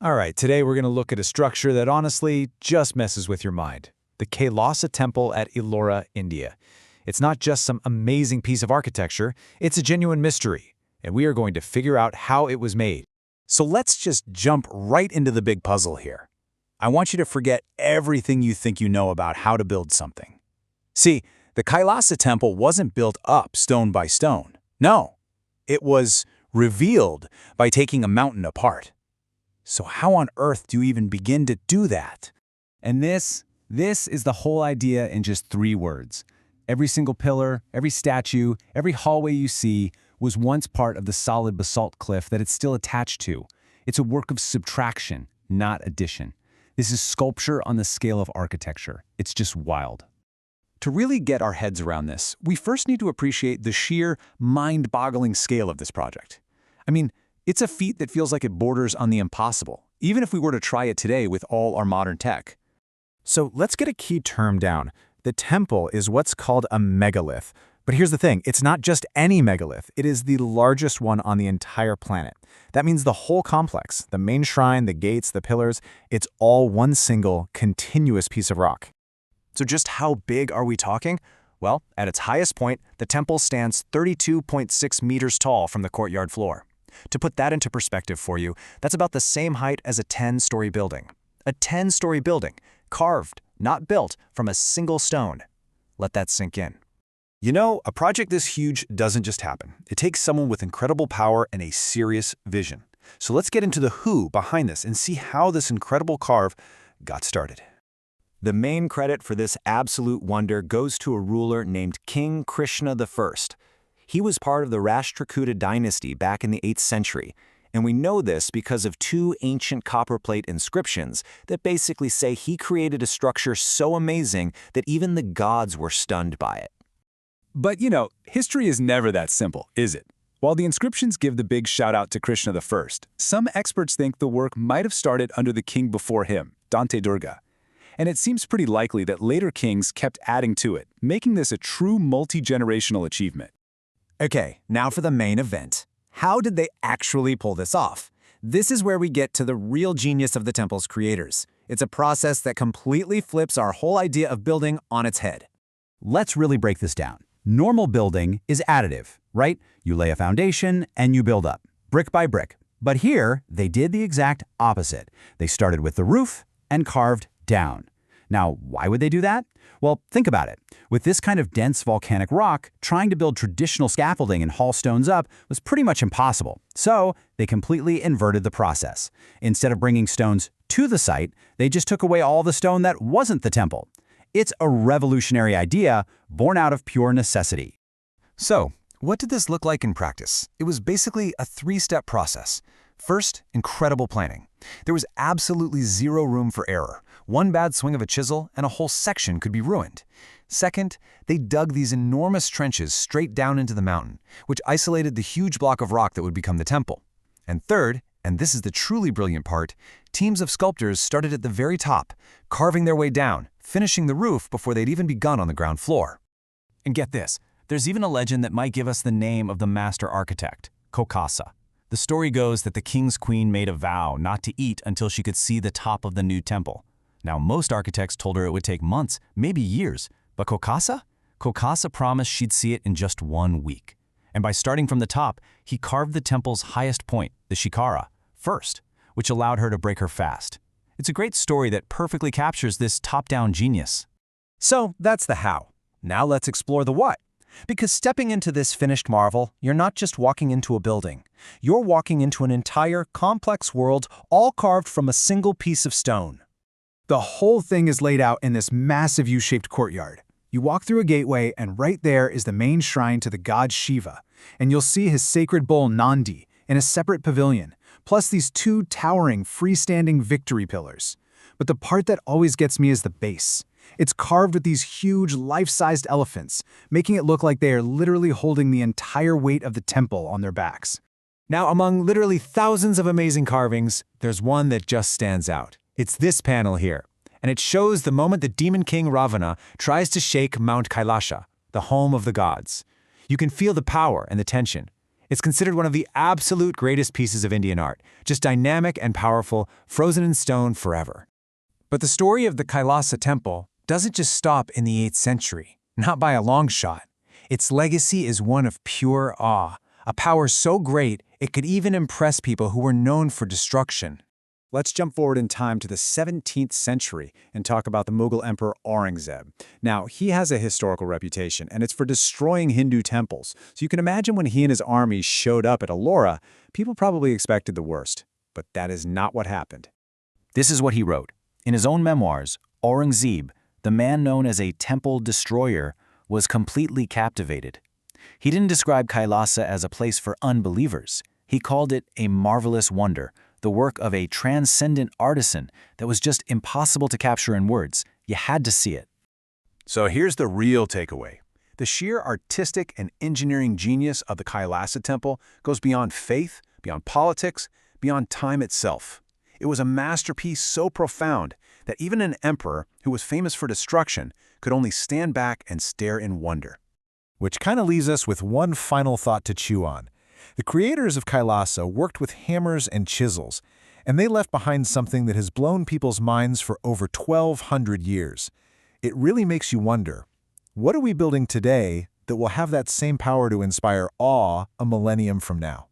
All right, today we're going to look at a structure that honestly just messes with your mind. The Kailasa Temple at Ellora, India. It's not just some amazing piece of architecture, it's a genuine mystery, and we are going to figure out how it was made. So let's just jump right into the big puzzle here. I want you to forget everything you think you know about how to build something. See, the Kailasa Temple wasn't built up stone by stone. No, it was revealed by taking a mountain apart. So how on earth do you even begin to do that? And this is the whole idea in just 3 words. Every single pillar, every statue, every hallway you see was once part of the solid basalt cliff that it's still attached to. It's a work of subtraction, not addition. This is sculpture on the scale of architecture. It's just wild. To really get our heads around this, we first need to appreciate the sheer, mind-boggling scale of this project. I mean, it's a feat that feels like it borders on the impossible, even if we were to try it today with all our modern tech. So let's get a key term down. The temple is what's called a megalith. But here's the thing, it's not just any megalith, it is the largest one on the entire planet. That means the whole complex, the main shrine, the gates, the pillars, it's all one single, continuous piece of rock. So just how big are we talking? Well, at its highest point, the temple stands 32.6 meters tall from the courtyard floor. To put that into perspective for you, that's about the same height as a 10-story building. A 10-story building, carved, not built, from a single stone. Let that sink in. You know, a project this huge doesn't just happen. It takes someone with incredible power and a serious vision. So let's get into the who behind this and see how this incredible carve got started. The main credit for this absolute wonder goes to a ruler named King Krishna I. He was part of the Rashtrakuta dynasty back in the 8th century, and we know this because of 2 ancient copperplate inscriptions that basically say he created a structure so amazing that even the gods were stunned by it. But you know, history is never that simple, is it? While the inscriptions give the big shout out to Krishna I, some experts think the work might have started under the king before him, Dante Durga. And it seems pretty likely that later kings kept adding to it, making this a true multi-generational achievement. Okay, now for the main event. How did they actually pull this off? This is where we get to the real genius of the temple's creators. It's a process that completely flips our whole idea of building on its head. Let's really break this down. Normal building is additive, right? You lay a foundation and you build up, brick by brick. But here, they did the exact opposite. They started with the roof and carved down. Now, why would they do that? Well, think about it. With this kind of dense volcanic rock, trying to build traditional scaffolding and haul stones up was pretty much impossible. So, they completely inverted the process. Instead of bringing stones to the site, they just took away all the stone that wasn't the temple. It's a revolutionary idea born out of pure necessity. So, what did this look like in practice? It was basically a 3-step process. First, incredible planning. There was absolutely zero room for error. One bad swing of a chisel and a whole section could be ruined. Second, they dug these enormous trenches straight down into the mountain, which isolated the huge block of rock that would become the temple. And third, and this is the truly brilliant part, teams of sculptors started at the very top, carving their way down, finishing the roof before they'd even begun on the ground floor. And get this, there's even a legend that might give us the name of the master architect, Kailasa. The story goes that the king's queen made a vow not to eat until she could see the top of the new temple. Now, most architects told her it would take months, maybe years, but Kailasa promised she'd see it in just 1 week. And by starting from the top, he carved the temple's highest point, the Shikara, first, which allowed her to break her fast. It's a great story that perfectly captures this top-down genius. So that's the how. Now let's explore the what. Because stepping into this finished marvel, you're not just walking into a building. You're walking into an entire, complex world, all carved from a single piece of stone. The whole thing is laid out in this massive U-shaped courtyard. You walk through a gateway, and right there is the main shrine to the god Shiva, and you'll see his sacred bull Nandi in a separate pavilion, plus these 2 towering, freestanding victory pillars. But the part that always gets me is the base. It's carved with these huge, life-sized elephants, making it look like they are literally holding the entire weight of the temple on their backs. Now, among literally thousands of amazing carvings, there's one that just stands out. It's this panel here, and it shows the moment the demon king Ravana tries to shake Mount Kailash, the home of the gods. You can feel the power and the tension. It's considered one of the absolute greatest pieces of Indian art, just dynamic and powerful, frozen in stone forever. But the story of the Kailasa Temple doesn't just stop in the 8th century, not by a long shot. Its legacy is one of pure awe, a power so great it could even impress people who were known for destruction. Let's jump forward in time to the 17th century and talk about the Mughal Emperor Aurangzeb. Now, he has a historical reputation, and it's for destroying Hindu temples. So you can imagine when he and his army showed up at Ellora, people probably expected the worst. But that is not what happened. This is what he wrote. In his own memoirs, Aurangzeb, the man known as a temple destroyer, was completely captivated. He didn't describe Kailasa as a place for unbelievers. He called it a marvelous wonder, the work of a transcendent artisan that was just impossible to capture in words. You had to see it. So here's the real takeaway. The sheer artistic and engineering genius of the Kailasa Temple goes beyond faith, beyond politics, beyond time itself. It was a masterpiece so profound that even an emperor who was famous for destruction could only stand back and stare in wonder. Which kind of leaves us with one final thought to chew on. The creators of Kailasa worked with hammers and chisels, and they left behind something that has blown people's minds for over 1,200 years. It really makes you wonder, what are we building today that will have that same power to inspire awe a millennium from now?